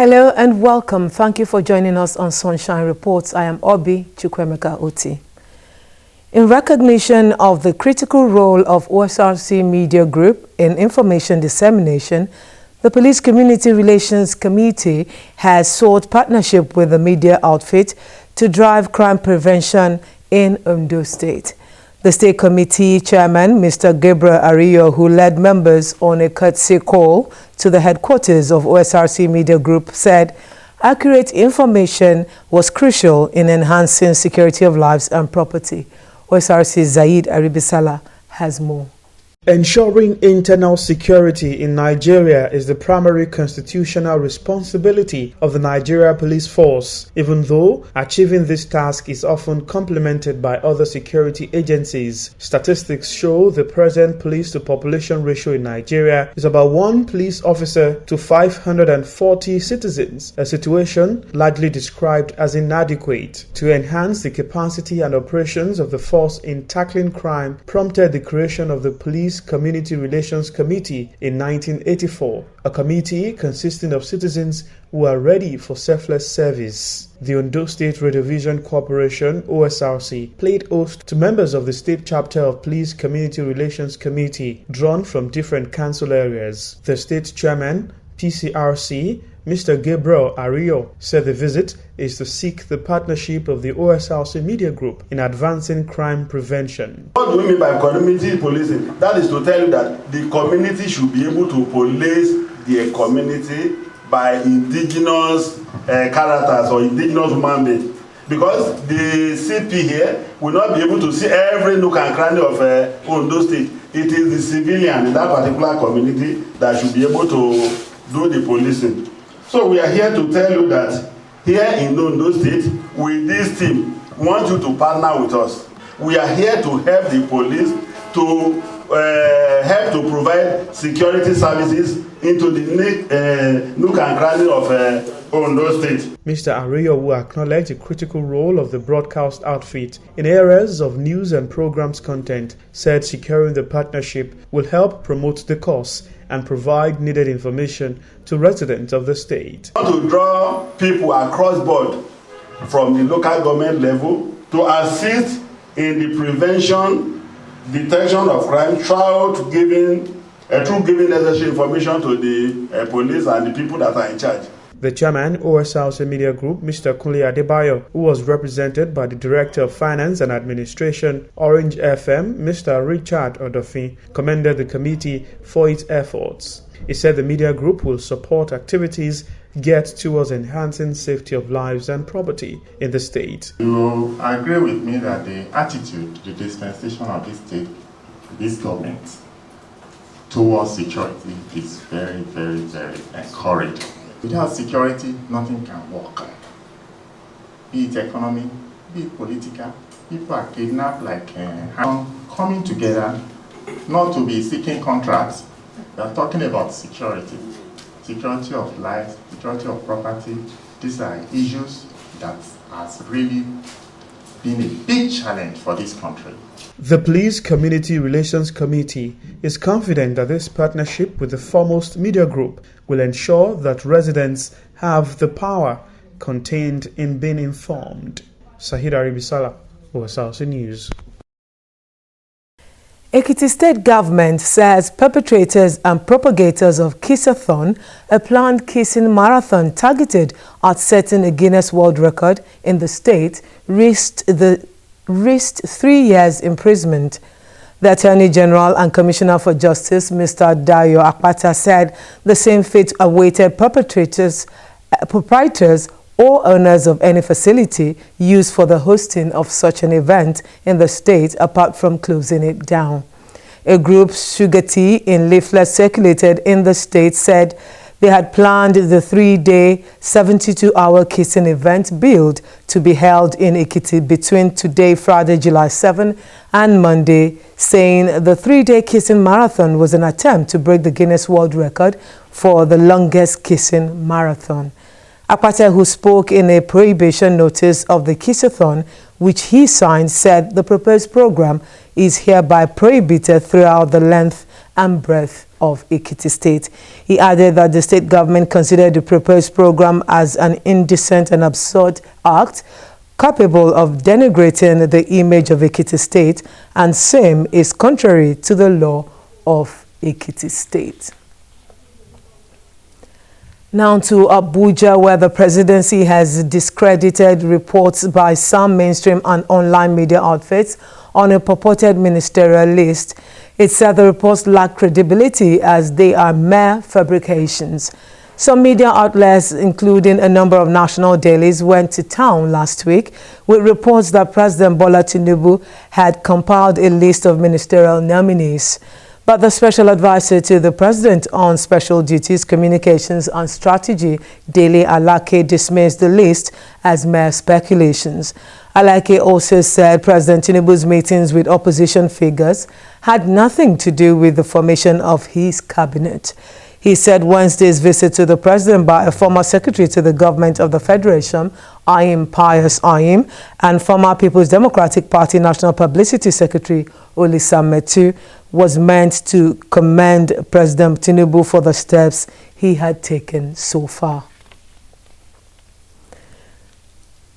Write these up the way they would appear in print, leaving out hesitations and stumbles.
Hello and welcome. Thank you for joining us on Sunshine Reports. I am Obi Chukwemeka Oti. In recognition of the critical role of Osrc Media Group in information dissemination, the Police Community Relations Committee has sought partnership with the media outfit to drive crime prevention in Ondo State. The State Committee Chairman, Mr. Gabriel Ariyo, who led members on a courtesy call to the headquarters of Osrc Media Group, said accurate information was crucial in enhancing security of lives and property. Osrc Zaid Aribisala has more. Ensuring internal security in Nigeria is the primary constitutional responsibility of the Nigeria Police Force, even though achieving this task is often complemented by other security agencies. Statistics show the present police-to-population ratio in Nigeria is about 1 police officer to 540 citizens, a situation largely described as inadequate. To enhance the capacity and operations of the force in tackling crime prompted the creation of the Police Community Relations Committee in 1984, a committee consisting of citizens who are ready for selfless service. The Ondo State Radio Vision Corporation, OSRC, played host to members of the state chapter of Police Community Relations Committee, drawn from different council areas. The state chairman, PCRC, Mr. Gabriel Ariyo, said the visit is to seek the partnership of the Osrc Media Group in advancing crime prevention. What do we mean by community policing? That is to tell you that the community should be able to police their community by indigenous characters or indigenous human beings. Because the CP here will not be able to see every nook and cranny of Ondo State. It is the civilian in that particular community that should be able to do the policing. So we are here to tell you that here in Ondo State, with this team, we want you to partner with us. We are here to help the police to help to provide security services into the nook and cranny of Ondo State. Mr. Ariyo, who acknowledged the critical role of the broadcast outfit in areas of news and programs content, said securing the partnership will help promote the cause and provide needed information to residents of the state. We want to draw people across board from the local government level to assist in the prevention, detection of crime through giving necessary information to the police and the people that are in charge. The chairman, Osrc Media Group, Mr. Kunle Adebayo, who was represented by the Director of Finance and Administration, Orange FM, Mr. Richard Odofin, commended the committee for its efforts. He said the media group will support activities geared towards enhancing safety of lives and property in the state. You agree with me that the attitude, the dispensation of this state, this government, towards security is very, very, very encouraging. Without security, nothing can work. Be it economy, be it political. People are kidnapped coming together, not to be seeking contracts. We are talking about security. Security of life, security of property. These are issues that has really been a big challenge for this country. The Police Community Relations Committee is confident that this partnership with the foremost media group will ensure that residents have the power contained in being informed. Sahid Aribisala, Osrc News. EKITI State Government says perpetrators and propagators of KISS-A-THON, a planned kissing marathon targeted at setting a Guinness World Record in the state, risked 3 years imprisonment. The Attorney General and Commissioner for Justice, Mr. Dayo Akpata, said the same fate awaited proprietors or owners of any facility used for the hosting of such an event in the state, apart from closing it down. A group, Sugar Tea, in leaflets circulated in the state, said they had planned the 3-day, 72-hour kissing event billed to be held in EKITI between today, Friday, July 7, and Monday, saying the 3-day kissing marathon was an attempt to break the Guinness World Record for the longest kissing marathon. Akpata, who spoke in a prohibition notice of the KISS-A-THON, which he signed, said the proposed program is hereby prohibited throughout the length and breadth of EKITI State. He added that the state government considered the proposed program as an indecent and absurd act capable of denigrating the image of EKITI State, and same is contrary to the law of EKITI State. Now to Abuja, where the presidency has discredited reports by some mainstream and online media outfits on a purported ministerial list. It said the reports lack credibility as they are mere fabrications. Some media outlets, including a number of national dailies, went to town last week with reports that President Bola Tinubu had compiled a list of ministerial nominees. But the special advisor to the president on special duties, communications and strategy, Dele Alake, dismissed the list as mere speculations. Alake also said President Tinubu's meetings with opposition figures had nothing to do with the formation of his cabinet. He said Wednesday's visit to the president by a former secretary to the government of the Federation, Ayim Pius Ayim, and former People's Democratic Party National Publicity Secretary, Olisa Metu, was meant to commend President Tinubu for the steps he had taken so far.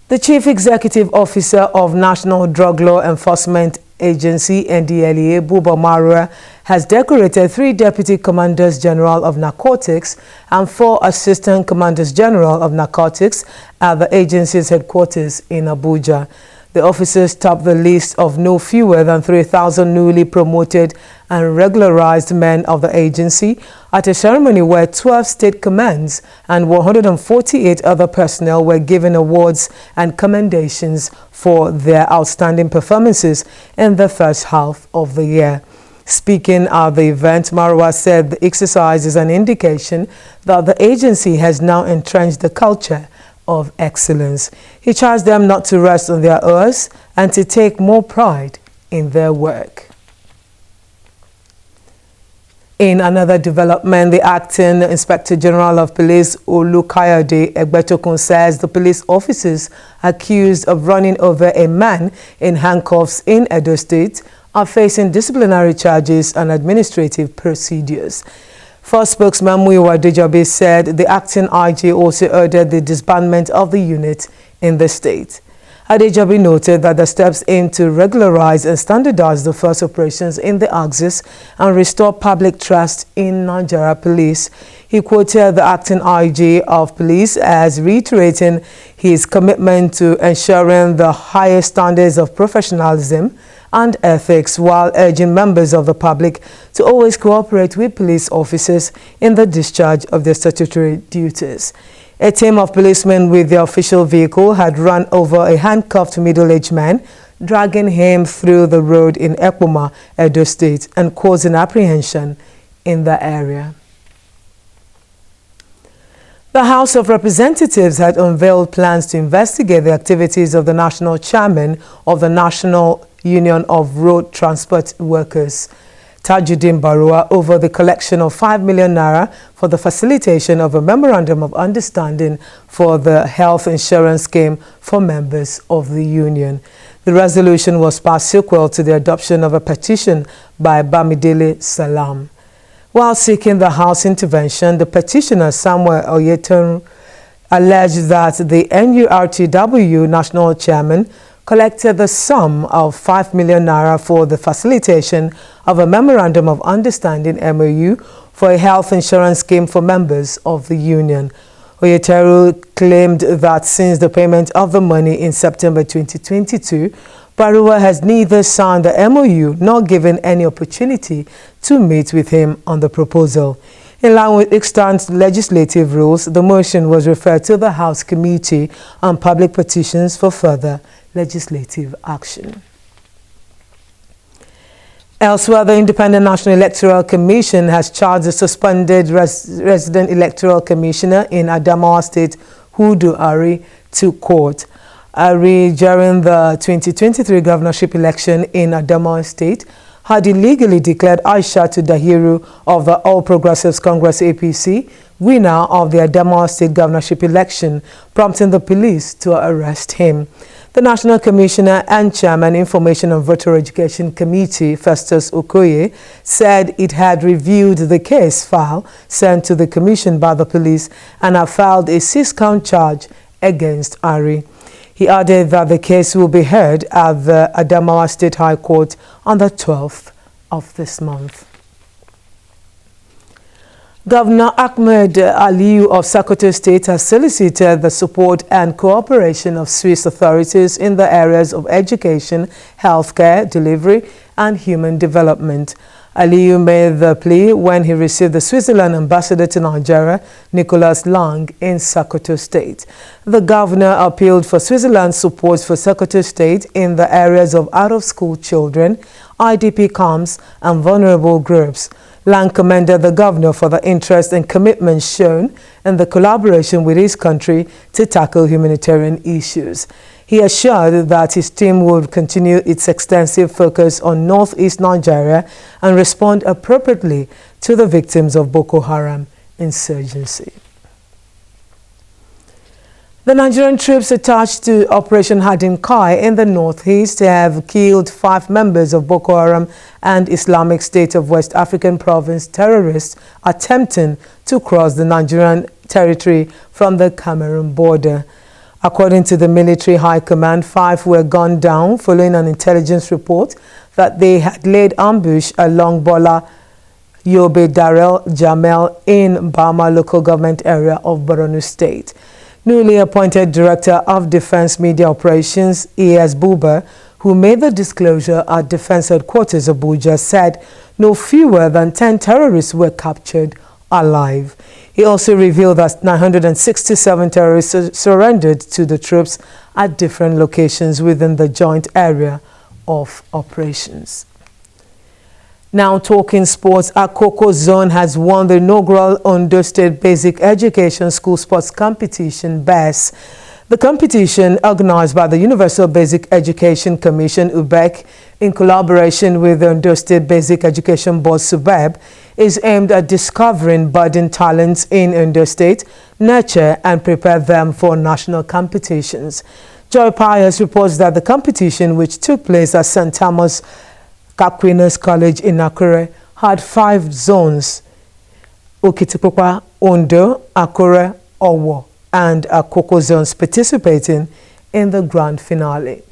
The Chief Executive Officer of National Drug Law Enforcement Agency, NDLEA, Buba Marua, has decorated 3 Deputy Commanders General of Narcotics and 4 Assistant Commanders General of Narcotics at the agency's headquarters in Abuja. The officers topped the list of no fewer than 3,000 newly promoted and regularized men of the agency at a ceremony where 12 state commands and 148 other personnel were given awards and commendations for their outstanding performances in the first half of the year. Speaking at the event, Marwa said the exercise is an indication that the agency has now entrenched the culture of excellence. He charged them not to rest on their oars and to take more pride in their work. In another development, the Acting Inspector General of Police, Olukayode Egbetokun, says the police officers accused of running over a man in handcuffs in Edo State are facing disciplinary charges and administrative procedures. First spokesman Muyiwa Dejobi said the acting IG also ordered the disbandment of the unit in the state. Adejobi noted that the steps aim to regularize and standardize the force operations in the axis and restore public trust in Nigeria Police. He quoted the acting IG of police as reiterating his commitment to ensuring the highest standards of professionalism and ethics, while urging members of the public to always cooperate with police officers in the discharge of their statutory duties. A team of policemen with their official vehicle had run over a handcuffed middle-aged man, dragging him through the road in Ekpoma, Edo State, and causing apprehension in the area. The House of Representatives had unveiled plans to investigate the activities of the national chairman of the National Union of Road Transport Workers, Tajuddin Barua, over the collection of 5 million naira for the facilitation of a memorandum of understanding for the health insurance scheme for members of the union. The resolution was passed sequel to the adoption of a petition by Bamidele Salam. While seeking the House intervention, the petitioner Samuel Oyeton alleged that the NURTW national chairman collected the sum of 5 million naira for the facilitation of a memorandum of understanding MOU for a health insurance scheme for members of the union. Oyeteru claimed that since the payment of the money in September 2022, Barua has neither signed the MOU nor given any opportunity to meet with him on the proposal. In line with extant legislative rules, the motion was referred to the House Committee on Public Petitions for further legislative action. Elsewhere, the Independent National Electoral Commission has charged the suspended resident electoral commissioner in Adamawa State, Hudu Ari, to court. Ari, during the 2023 governorship election in Adamawa State, had illegally declared Aishatu Dahiru of the All Progressives Congress APC winner of the Adamawa State governorship election, prompting the police to arrest him. The National Commissioner and Chairman, Information and Voter Education Committee, Festus Okoye, said it had reviewed the case file sent to the Commission by the police and have filed a 6-count charge against Ari. He added that the case will be heard at the Adamawa State High Court on the 12th of this month. Governor Ahmed Aliyu of Sokoto State has solicited the support and cooperation of Swiss authorities in the areas of education, healthcare, delivery, and human development. Aliyu made the plea when he received the Switzerland ambassador to Nigeria, Nicholas Lang, in Sokoto State. The governor appealed for Switzerland's support for Sokoto State in the areas of out-of-school children, IDP camps, and vulnerable groups. Lang commended the governor for the interest and commitment shown in the collaboration with his country to tackle humanitarian issues. He assured that his team would continue its extensive focus on northeast Nigeria and respond appropriately to the victims of Boko Haram insurgency. The Nigerian troops attached to Operation Hadin Kai in the northeast have killed 5 members of Boko Haram and Islamic State of West African Province terrorists attempting to cross the Nigerian territory from the Cameroon border. According to the military high command, 5 were gunned down following an intelligence report that they had laid ambush along Bola Yobe Darel Jamel in Bama local government area of Borno State. Newly appointed Director of Defense Media Operations, E.S. Buba, who made the disclosure at Defense Headquarters Abuja, said no fewer than 10 terrorists were captured alive. He also revealed that 967 terrorists surrendered to the troops at different locations within the joint area of operations. Now talking sports, Akoko Zone has won the inaugural Ondo State Basic Education School Sports Competition (BESS). The competition, organized by the Universal Basic Education Commission (UBEC) in collaboration with the Ondo State Basic Education Board (SUBEB), is aimed at discovering budding talents in Ondo State, nurture and prepare them for national competitions. Joy Pius reports that the competition, which took place at St. Thomas Aquinas College in Akure, had 5 zones: Okitipupa, Ondo, Akure, Owo, and Akoko zones participating in the grand finale.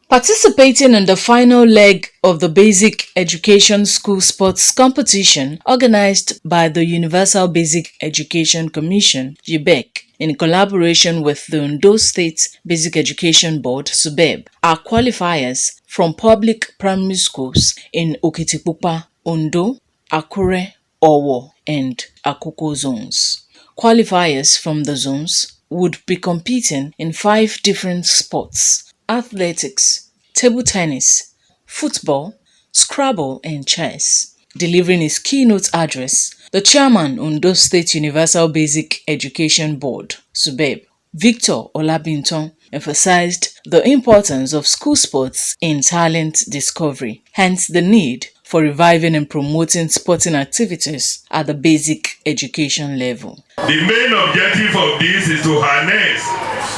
Participating in the final leg of the Basic Education School Sports Competition organized by the Universal Basic Education Commission (UBEC) in collaboration with the Ondo State Basic Education Board (SUBEB) are qualifiers from public primary schools in Okitipupa, Ondo, Akure, Owo, and Akoko zones. Qualifiers from the zones would be competing in 5 different sports: athletics, table tennis, football, Scrabble, and chess. Delivering his keynote address, the chairman Ondo State Universal Basic Education Board (SUBEB), Victor Olabinton, emphasized the importance of school sports in talent discovery, hence the need for reviving and promoting sporting activities at the basic education level. The main objective of this is to harness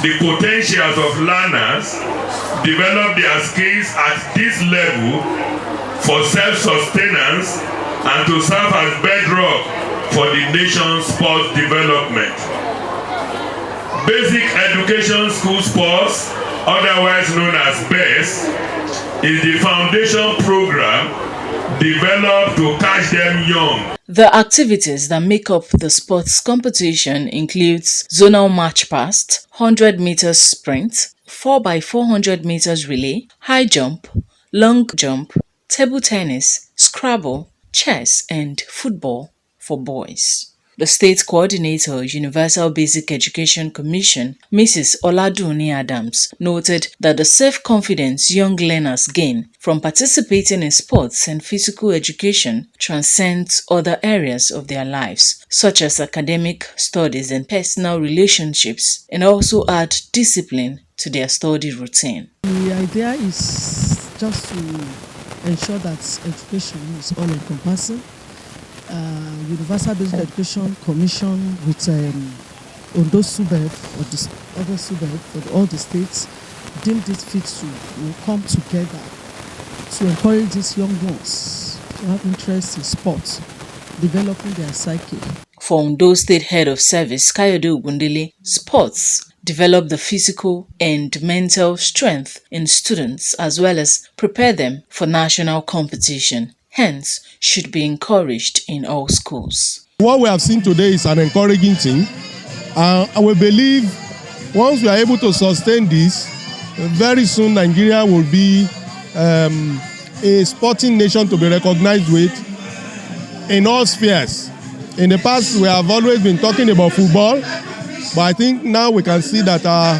the potentials of learners, develop their skills at this level for self-sustenance, and to serve as bedrock for the nation's sports development. Basic Education School Sports, otherwise known as BESS, is the foundation program developed to catch them young. The activities that make up the sports competition includes zonal march past, 100 meters sprint, 4x400 meters relay, high jump, long jump, table tennis, Scrabble, chess, and football for boys. The State Coordinator, Universal Basic Education Commission, Mrs. Oladuni Adams, noted that the self-confidence young learners gain from participating in sports and physical education transcends other areas of their lives, such as academic studies and personal relationships, and also add discipline to their study routine. The idea is just to ensure that education is all-encompassing. Universal Basic Education Commission with Ondo SUBEB or the other SUBEB for all the states deemed it fit to come together to encourage these young ones to have interest in sports, developing their psyche. For Ondo State Head of Service, Kayode Ogundele, sports develop the physical and mental strength in students as well as prepare them for national competition, hence should be encouraged in all schools. What we have seen today is an encouraging thing, and we believe once we are able to sustain this, very soon Nigeria will be a sporting nation to be recognized with in all spheres. In the past, we have always been talking about football, but I think now we can see that our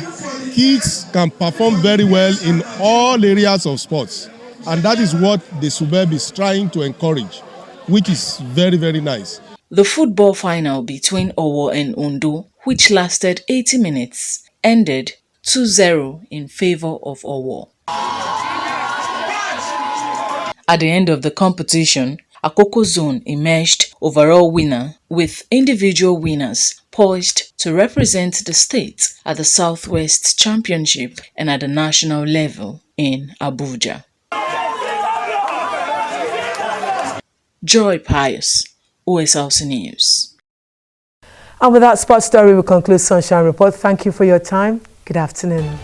kids can perform very well in all areas of sports. And that is what the SUBEB is trying to encourage, which is very, very nice. The football final between Owo and Ondo, which lasted 80 minutes, ended 2-0 in favor of Owo. At the end of the competition, Akoko Zone emerged overall winner, with individual winners poised to represent the state at the Southwest Championship and at the national level in Abuja. Joy Pius, OSRC News. And with that sports story, we conclude Sunshine Report. Thank you for your time. Good afternoon.